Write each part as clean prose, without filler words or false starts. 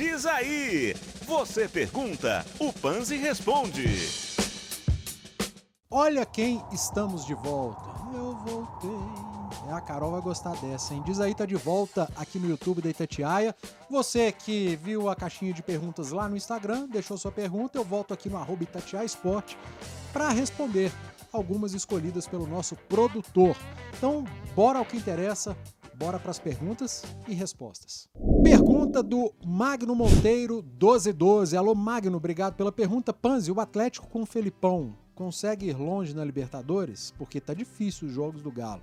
Diz aí. Você pergunta, o Panzi responde. Olha quem estamos de volta. Eu voltei. A Carol vai gostar dessa, hein? Diz aí, tá de volta aqui no YouTube da Itatiaia. Você que viu a caixinha de perguntas lá no Instagram, deixou sua pergunta, eu volto aqui no @itatiaiasport para responder algumas escolhidas pelo nosso produtor. Então, bora ao que interessa, bora para as perguntas e respostas. Pergunta do Magno Monteiro, 1212. Alô, Magno, obrigado pela pergunta. Panzi, o Atlético com o Felipão consegue ir longe na Libertadores? Porque tá difícil os jogos do Galo.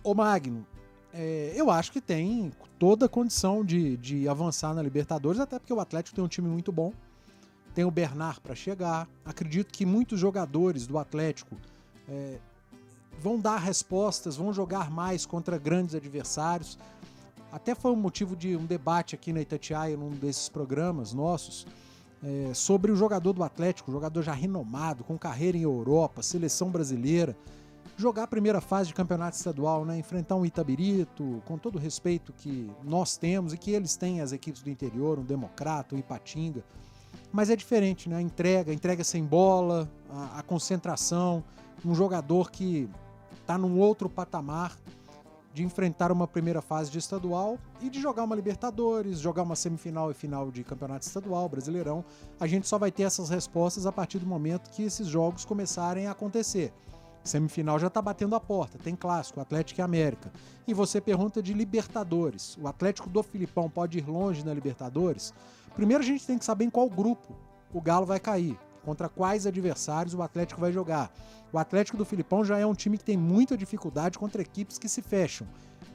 Ô Magno, eu acho que tem toda a condição de avançar na Libertadores, até porque o Atlético tem um time muito bom, tem o Bernard para chegar. Acredito que muitos jogadores do Atlético vão dar respostas, vão jogar mais contra grandes adversários. Até foi um motivo de um debate aqui na Itatiaia, num desses programas nossos, sobre o jogador do Atlético, jogador já renomado, com carreira em Europa, seleção brasileira, jogar a primeira fase de campeonato estadual, né? Enfrentar um Itabirito, com todo o respeito que nós temos e que eles têm, as equipes do interior, um Democrata, um Ipatinga, mas é diferente, né? A entrega sem bola, a concentração, um jogador que está num outro patamar de enfrentar uma primeira fase de estadual e de jogar uma Libertadores, jogar uma semifinal e final de campeonato estadual, Brasileirão. A gente só vai ter essas respostas a partir do momento que esses jogos começarem a acontecer. Semifinal já tá batendo a porta, tem clássico, Atlético e América. E você pergunta de Libertadores. O Atlético do Filipão pode ir longe na Libertadores? Primeiro a gente tem que saber em qual grupo o Galo vai cair, contra quais adversários o Atlético vai jogar. O Atlético do Filipão já é um time que tem muita dificuldade contra equipes que se fecham.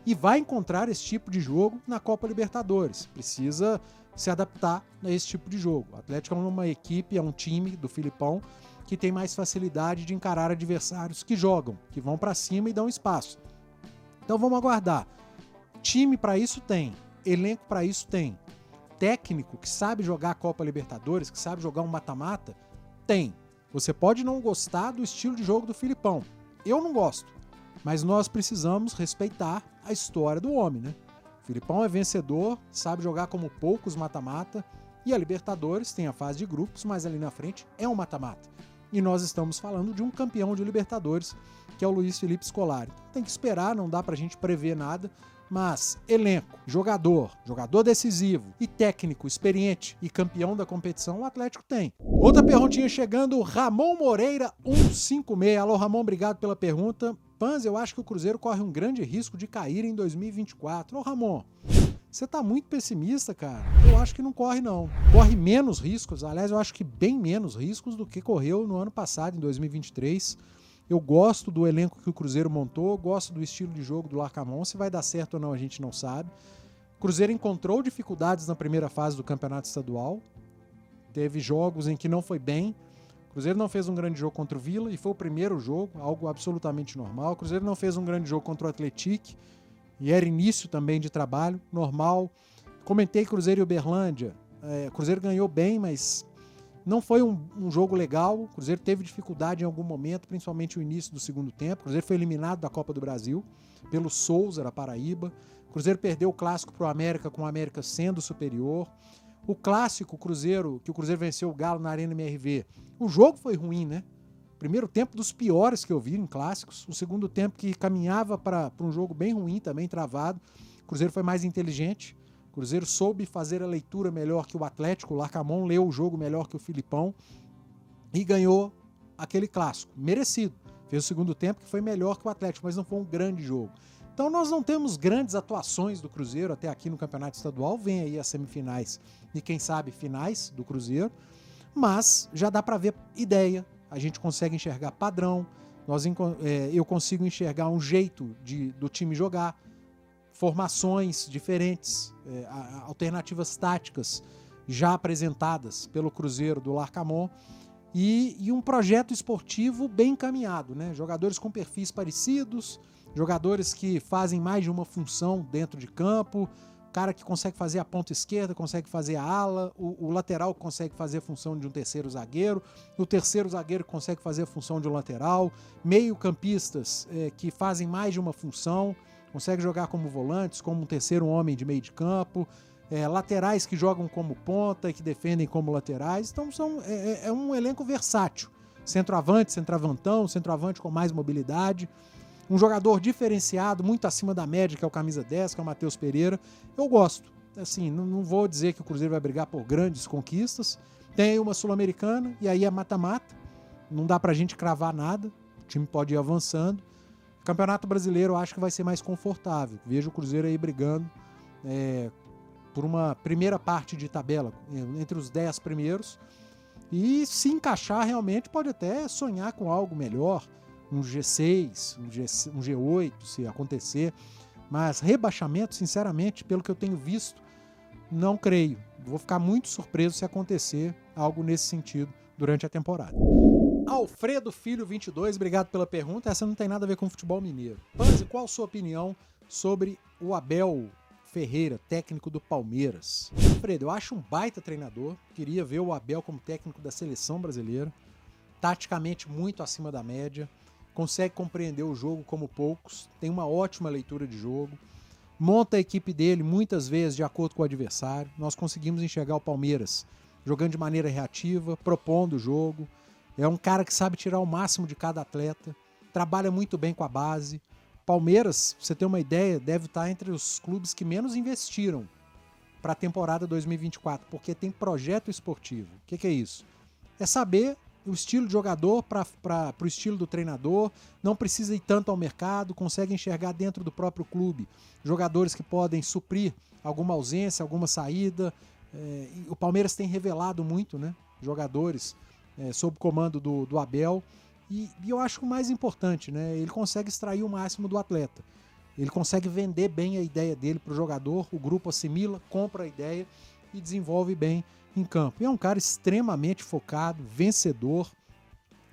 E vai encontrar esse tipo de jogo na Copa Libertadores. Precisa se adaptar a esse tipo de jogo. O Atlético é uma equipe, é um time do Filipão que tem mais facilidade de encarar adversários que jogam, que vão para cima e dão espaço. Então vamos aguardar. Time para isso tem, elenco para isso tem, técnico que sabe jogar a Copa Libertadores, que sabe jogar um mata-mata, tem. Você pode não gostar do estilo de jogo do Filipão. Eu não gosto, mas nós precisamos respeitar a história do homem, né? O Filipão é vencedor, sabe jogar como poucos mata-mata, e a Libertadores tem a fase de grupos, mas ali na frente é um mata-mata. E nós estamos falando de um campeão de Libertadores, que é o Luiz Felipe Scolari. Tem que esperar, não dá pra gente prever nada, mas elenco, jogador decisivo e técnico experiente e campeão da competição, o Atlético tem. Outra perguntinha chegando, Ramon Moreira 156. Alô, Ramon, obrigado pela pergunta. Panzi, eu acho que o Cruzeiro corre um grande risco de cair em 2024. Ô, Ramon, você tá muito pessimista, cara. Eu acho que não corre, não. Corre menos riscos, aliás, eu acho que bem menos riscos do que correu no ano passado, em 2023. Eu gosto do elenco que o Cruzeiro montou, gosto do estilo de jogo do Larcamon. Se vai dar certo ou não, a gente não sabe. O Cruzeiro encontrou dificuldades na primeira fase do campeonato estadual. Teve jogos em que não foi bem. O Cruzeiro não fez um grande jogo contra o Vila e foi o primeiro jogo, algo absolutamente normal. O Cruzeiro não fez um grande jogo contra o Atlético e era início também de trabalho, normal. Comentei Cruzeiro e Uberlândia. O Cruzeiro ganhou bem, mas não foi um jogo legal. O Cruzeiro teve dificuldade em algum momento, principalmente o início do segundo tempo. O Cruzeiro foi eliminado da Copa do Brasil pelo Souza, da Paraíba. O Cruzeiro perdeu o clássico para o América, com o América sendo superior. O clássico Cruzeiro, que o Cruzeiro venceu o Galo na Arena MRV, o jogo foi ruim, né? Primeiro tempo dos piores que eu vi em clássicos. O segundo tempo que caminhava para um jogo bem ruim, também travado. O Cruzeiro foi mais inteligente. O Cruzeiro soube fazer a leitura melhor que o Atlético. O Larcamon leu o jogo melhor que o Filipão. E ganhou aquele clássico. Merecido. Fez o segundo tempo que foi melhor que o Atlético, mas não foi um grande jogo. Então nós não temos grandes atuações do Cruzeiro até aqui no Campeonato Estadual. Vem aí as semifinais e quem sabe finais do Cruzeiro. Mas já dá para ver ideia. A gente consegue enxergar padrão, eu consigo enxergar um jeito do time jogar, formações diferentes, alternativas táticas já apresentadas pelo Cruzeiro do Larcamon e um projeto esportivo bem encaminhado, né? Jogadores com perfis parecidos, jogadores que fazem mais de uma função dentro de campo, cara que consegue fazer a ponta esquerda, consegue fazer a ala, o lateral consegue fazer a função de um terceiro zagueiro, o terceiro zagueiro consegue fazer a função de um lateral, meio-campistas que fazem mais de uma função, consegue jogar como volantes, como um terceiro homem de meio de campo, laterais que jogam como ponta e que defendem como laterais. Então é um elenco versátil. Centroavante, centroavantão, centroavante com mais mobilidade. Um jogador diferenciado, muito acima da média, que é o camisa 10, que é o Matheus Pereira. Eu gosto. Assim, não vou dizer que o Cruzeiro vai brigar por grandes conquistas. Tem aí uma Sul-Americana e aí é mata-mata. Não dá pra gente cravar nada. O time pode ir avançando. O Campeonato Brasileiro eu acho que vai ser mais confortável. Vejo o Cruzeiro aí brigando por uma primeira parte de tabela, entre os 10 primeiros. E se encaixar realmente pode até sonhar com algo melhor. Um G6, um G8, se acontecer. Mas rebaixamento, sinceramente, pelo que eu tenho visto, não creio. Vou ficar muito surpreso se acontecer algo nesse sentido durante a temporada. Alfredo Filho 22, obrigado pela pergunta. Essa não tem nada a ver com futebol mineiro. Panzi, qual a sua opinião sobre o Abel Ferreira, técnico do Palmeiras? Alfredo, eu acho um baita treinador. Queria ver o Abel como técnico da seleção brasileira. Taticamente muito acima da média. Consegue compreender o jogo como poucos. Tem uma ótima leitura de jogo. Monta a equipe dele muitas vezes de acordo com o adversário. Nós conseguimos enxergar o Palmeiras jogando de maneira reativa, propondo o jogo. É um cara que sabe tirar o máximo de cada atleta. Trabalha muito bem com a base. Palmeiras, pra você ter uma ideia, deve estar entre os clubes que menos investiram para a temporada 2024, porque tem projeto esportivo. O que é isso? É saber o estilo de jogador para o estilo do treinador, não precisa ir tanto ao mercado, consegue enxergar dentro do próprio clube jogadores que podem suprir alguma ausência, alguma saída. O Palmeiras tem revelado muito, né, jogadores sob comando do Abel, e eu acho o mais importante, né, ele consegue extrair o máximo do atleta. Ele consegue vender bem a ideia dele para o jogador, o grupo assimila, compra a ideia e desenvolve bem em campo. E é um cara extremamente focado, vencedor.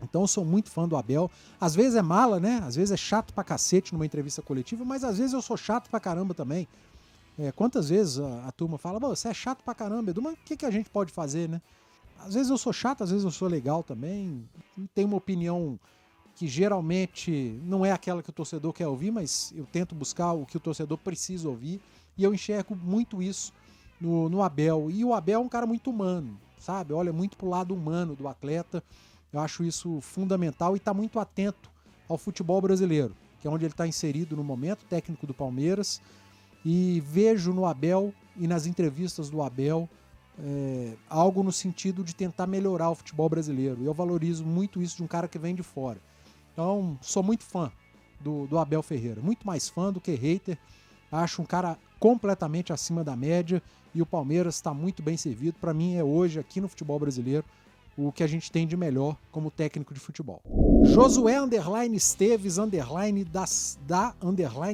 Então eu sou muito fã do Abel. Às vezes é mala, né? Às vezes é chato pra cacete numa entrevista coletiva, mas às vezes eu sou chato pra caramba também. Quantas vezes a turma fala, você é chato pra caramba, Edu, mas o que a gente pode fazer, né? Às vezes eu sou chato, às vezes eu sou legal também. Tenho uma opinião que geralmente não é aquela que o torcedor quer ouvir, mas eu tento buscar o que o torcedor precisa ouvir. E eu enxergo muito isso no Abel. E o Abel é um cara muito humano, sabe? Olha muito pro lado humano do atleta. Eu acho isso fundamental e está muito atento ao futebol brasileiro, que é onde ele está inserido no momento, técnico do Palmeiras. E vejo no Abel e nas entrevistas do Abel algo no sentido de tentar melhorar o futebol brasileiro. E eu valorizo muito isso de um cara que vem de fora. Então, sou muito fã do Abel Ferreira. Muito mais fã do que hater. Acho um cara completamente acima da média e o Palmeiras está muito bem servido. Para mim é hoje, aqui no futebol brasileiro, o que a gente tem de melhor como técnico de futebol. Josué Esteves da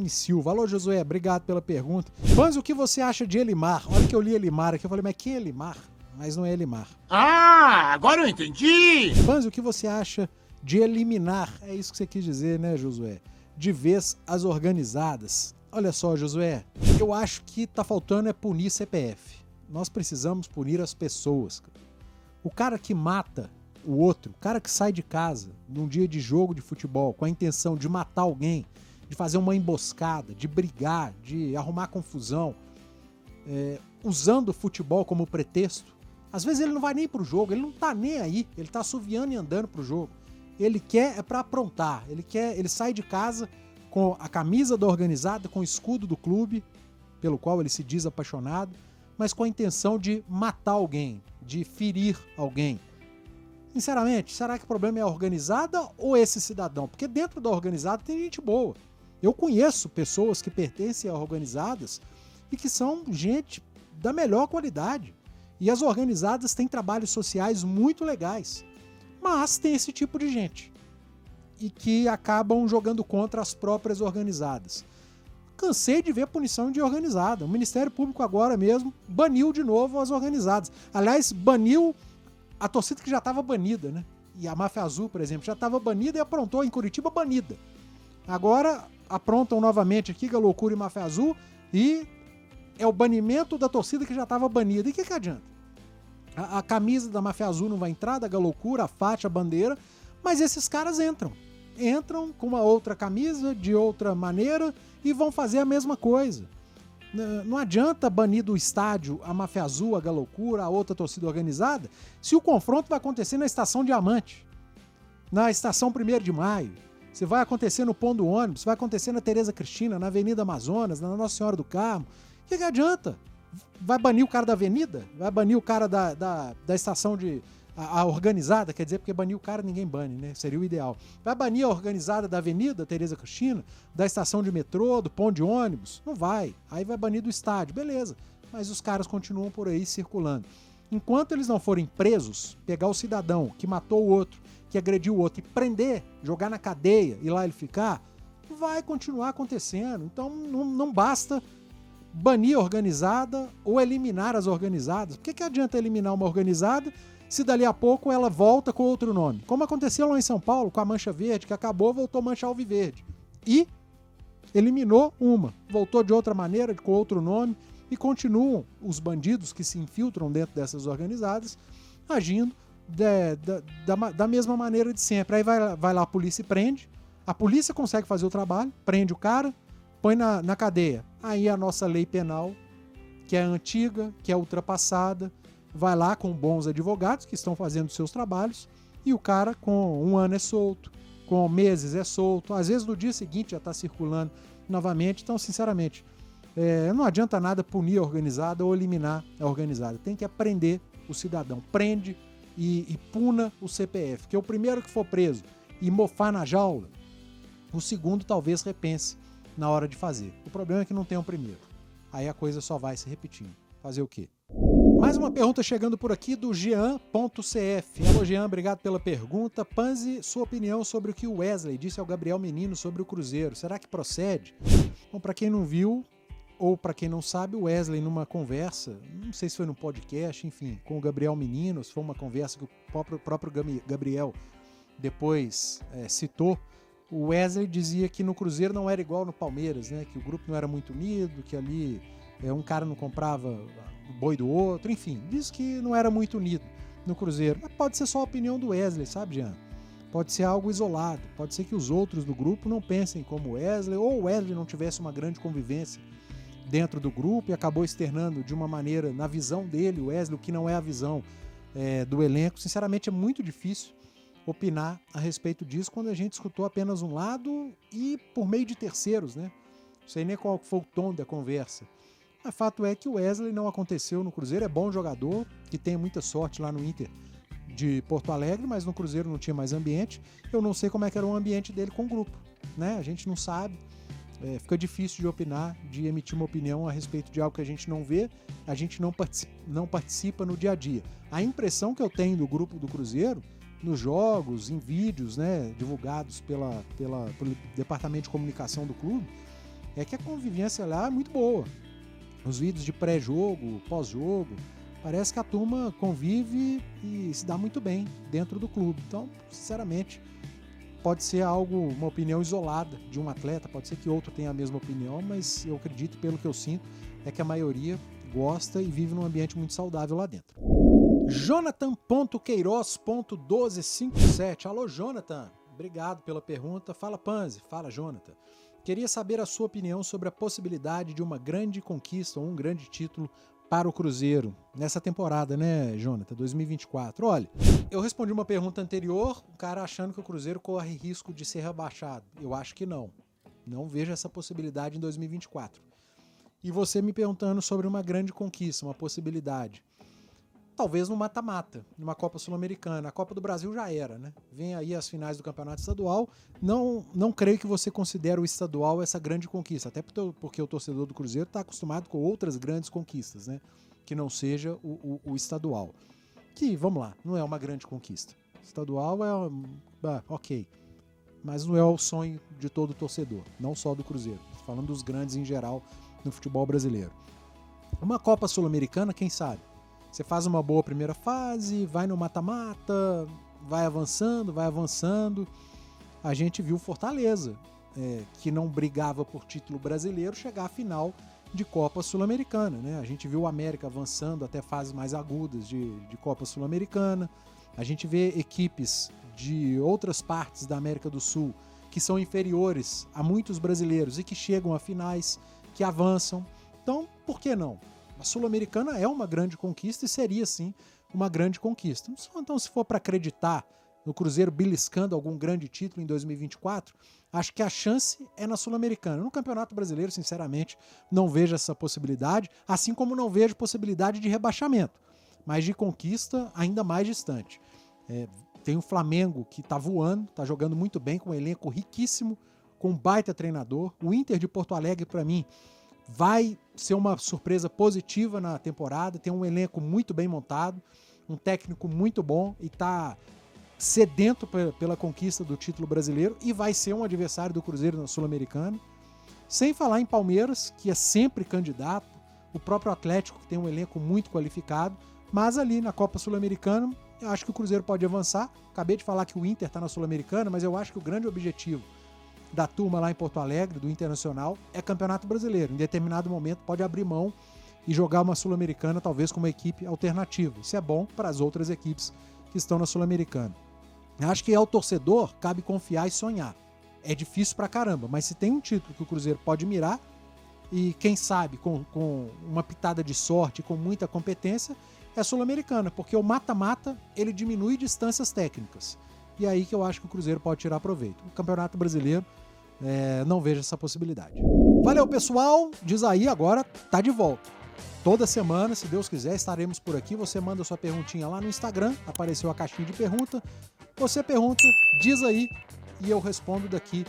Silva. Alô, Josué, obrigado pela pergunta. Panzi, o que você acha de Elimar? Olha que eu li Elimar aqui, eu falei, mas quem é Elimar? Mas não é Elimar. Ah, agora eu entendi! Panzi, o que você acha de eliminar? É isso que você quis dizer, né, Josué? De vez as organizadas. Olha só, Josué, eu acho que tá faltando punir CPF. Nós precisamos punir as pessoas. O cara que mata o outro, o cara que sai de casa num dia de jogo de futebol com a intenção de matar alguém, de fazer uma emboscada, de brigar, de arrumar confusão, usando o futebol como pretexto, às vezes ele não vai nem pro jogo, ele não tá nem aí, ele tá assoviando e andando pro jogo. Ele quer pra aprontar, ele sai de casa com a camisa da organizada, com o escudo do clube, pelo qual ele se diz apaixonado, mas com a intenção de matar alguém, de ferir alguém. Sinceramente, será que o problema é a organizada ou esse cidadão? Porque dentro da organizada tem gente boa. Eu conheço pessoas que pertencem a organizadas e que são gente da melhor qualidade. E as organizadas têm trabalhos sociais muito legais. Mas tem esse tipo de gente. E que acabam jogando contra as próprias organizadas. Cansei de ver punição de organizada. O Ministério Público agora mesmo baniu de novo as organizadas. Aliás, baniu a torcida que já estava banida, né? E a Máfia Azul, por exemplo, já estava banida e aprontou em Curitiba banida. Agora aprontam novamente aqui Galocura e Máfia Azul e é o banimento da torcida que já estava banida. E o que adianta? A camisa da Máfia Azul não vai entrar, da Galocura, a faixa, a bandeira, mas esses caras entram com uma outra camisa, de outra maneira, e vão fazer a mesma coisa. Não adianta banir do estádio a Máfia Azul, a Galoucura, a outra torcida organizada, se o confronto vai acontecer na Estação Diamante, na Estação 1º de Maio, se vai acontecer no Pão do Ônibus, se vai acontecer na Tereza Cristina, na Avenida Amazonas, na Nossa Senhora do Carmo. O que adianta? Vai banir o cara da avenida? Vai banir o cara da estação de... A organizada, quer dizer, porque banir o cara ninguém bane, né? Seria o ideal. Vai banir a organizada da Avenida Tereza Cristina, da estação de metrô, do pão de ônibus? Não vai. Aí vai banir do estádio, beleza. Mas os caras continuam por aí circulando. Enquanto eles não forem presos, pegar o cidadão que matou o outro, que agrediu o outro e prender, jogar na cadeia e lá ele ficar, vai continuar acontecendo. Então não basta banir a organizada ou eliminar as organizadas. Por que adianta eliminar uma organizada se dali a pouco ela volta com outro nome? Como aconteceu lá em São Paulo com a Mancha Verde, que acabou, voltou Mancha Alviverde. E eliminou uma, voltou de outra maneira, com outro nome, e continuam os bandidos que se infiltram dentro dessas organizadas agindo da mesma maneira de sempre. Aí vai lá a polícia e prende, a polícia consegue fazer o trabalho, prende o cara, põe na cadeia. Aí a nossa lei penal, que é antiga, que é ultrapassada, vai lá com bons advogados que estão fazendo seus trabalhos e o cara com 1 ano é solto, com meses é solto, às vezes no dia seguinte já está circulando novamente. Então, sinceramente, não adianta nada punir a organizada ou eliminar a organizada. Tem que aprender o cidadão. Prende e puna o CPF, que é o primeiro que for preso e mofar na jaula, o segundo talvez repense na hora de fazer. O problema é que não tem o primeiro. Aí a coisa só vai se repetindo. Fazer o quê? Mais uma pergunta chegando por aqui do Jean.cf. Alô, Jean, obrigado pela pergunta. Panzi, sua opinião sobre o que o Wesley disse ao Gabriel Menino sobre o Cruzeiro. Será que procede? Bom, para quem não viu, ou para quem não sabe, o Wesley numa conversa, não sei se foi no podcast, enfim, com o Gabriel Menino, se foi uma conversa que o próprio Gabriel depois citou, o Wesley dizia que no Cruzeiro não era igual no Palmeiras, né? Que o grupo não era muito unido, que ali um cara não comprava o boi do outro, enfim, disse que não era muito unido no Cruzeiro. Mas pode ser só a opinião do Wesley, sabe, Jean? Pode ser algo isolado, pode ser que os outros do grupo não pensem como o Wesley, ou o Wesley não tivesse uma grande convivência dentro do grupo e acabou externando de uma maneira, na visão dele, o Wesley, o que não é a visão do elenco. Sinceramente, é muito difícil opinar a respeito disso quando a gente escutou apenas um lado e por meio de terceiros, né? Não sei nem qual foi o tom da conversa. Mas fato é que o Wesley não aconteceu no Cruzeiro, é bom jogador, que tem muita sorte lá no Inter de Porto Alegre, mas no Cruzeiro não tinha mais ambiente. Eu não sei como é que era o ambiente dele com o grupo, né? A gente não sabe, fica difícil de opinar, de emitir uma opinião a respeito de algo que a gente não vê, a gente não participa no dia a dia. A impressão que eu tenho do grupo do Cruzeiro, nos jogos, em vídeos, né, divulgados pelo departamento de comunicação do clube, é que a convivência lá é muito boa. Os vídeos de pré-jogo, pós-jogo, parece que a turma convive e se dá muito bem dentro do clube. Então, sinceramente, pode ser uma opinião isolada de um atleta, pode ser que outro tenha a mesma opinião, mas eu acredito, pelo que eu sinto, é que a maioria gosta e vive num ambiente muito saudável lá dentro. Jonathan.queiroz.1257. Alô, Jonathan. Obrigado pela pergunta. Fala, Panzi. Fala, Jonathan. Queria saber a sua opinião sobre a possibilidade de uma grande conquista ou um grande título para o Cruzeiro nessa temporada, né, Jonathan? 2024. Olha, eu respondi uma pergunta anterior, o cara achando que o Cruzeiro corre risco de ser rebaixado. Eu acho que não. Não vejo essa possibilidade em 2024. E você me perguntando sobre uma grande conquista, uma possibilidade. Talvez no mata-mata, numa Copa Sul-Americana. A Copa do Brasil já era, né? Vem aí as finais do Campeonato Estadual. Não creio que você considere o estadual essa grande conquista, até porque o torcedor do Cruzeiro está acostumado com outras grandes conquistas, né? Que não seja o estadual. Que, vamos lá, não é uma grande conquista. Estadual ok, mas não é o sonho de todo torcedor, não só do Cruzeiro. Tô falando dos grandes em geral no futebol brasileiro. Uma Copa Sul-Americana, quem sabe? Você faz uma boa primeira fase, vai no mata-mata, vai avançando. A gente viu Fortaleza, que não brigava por título brasileiro, chegar à final de Copa Sul-Americana, né? A gente viu o América avançando até fases mais agudas de Copa Sul-Americana. A gente vê equipes de outras partes da América do Sul que são inferiores a muitos brasileiros e que chegam a finais, que avançam. Então, por que não? A Sul-Americana é uma grande conquista e seria, sim, uma grande conquista. Então, se for para acreditar no Cruzeiro beliscando algum grande título em 2024, acho que a chance é na Sul-Americana. No Campeonato Brasileiro, sinceramente, não vejo essa possibilidade, assim como não vejo possibilidade de rebaixamento, mas de conquista ainda mais distante. Tem o Flamengo que está voando, está jogando muito bem, com um elenco riquíssimo, com um baita treinador. O Inter de Porto Alegre, para mim, vai ser uma surpresa positiva na temporada, tem um elenco muito bem montado, um técnico muito bom e está sedento pela conquista do título brasileiro e vai ser um adversário do Cruzeiro na Sul-Americana. Sem falar em Palmeiras, que é sempre candidato, o próprio Atlético, que tem um elenco muito qualificado, mas ali na Copa Sul-Americana, eu acho que o Cruzeiro pode avançar. Acabei de falar que o Inter está na Sul-Americana, mas eu acho que o grande objetivo da turma lá em Porto Alegre, do Internacional, é Campeonato Brasileiro. Em determinado momento pode abrir mão e jogar uma Sul-Americana, talvez com uma equipe alternativa. Isso é bom para as outras equipes que estão na Sul-Americana. Acho que ao torcedor cabe confiar e sonhar. É difícil pra caramba, mas se tem um título que o Cruzeiro pode mirar, e quem sabe com uma pitada de sorte, com muita competência, é a Sul-Americana, porque o mata-mata ele diminui distâncias técnicas. E aí que eu acho que o Cruzeiro pode tirar proveito. O Campeonato Brasileiro, não vejo essa possibilidade. Valeu, pessoal! Diz aí, agora tá de volta. Toda semana, se Deus quiser, estaremos por aqui. Você manda sua perguntinha lá no Instagram, apareceu a caixinha de pergunta. Você pergunta, diz aí, e eu respondo daqui,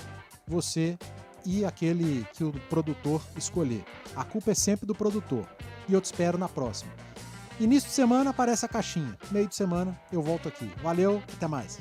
você e aquele que o produtor escolher. A culpa é sempre do produtor. E eu te espero na próxima. Início de semana aparece a caixinha. Meio de semana eu volto aqui. Valeu, até mais.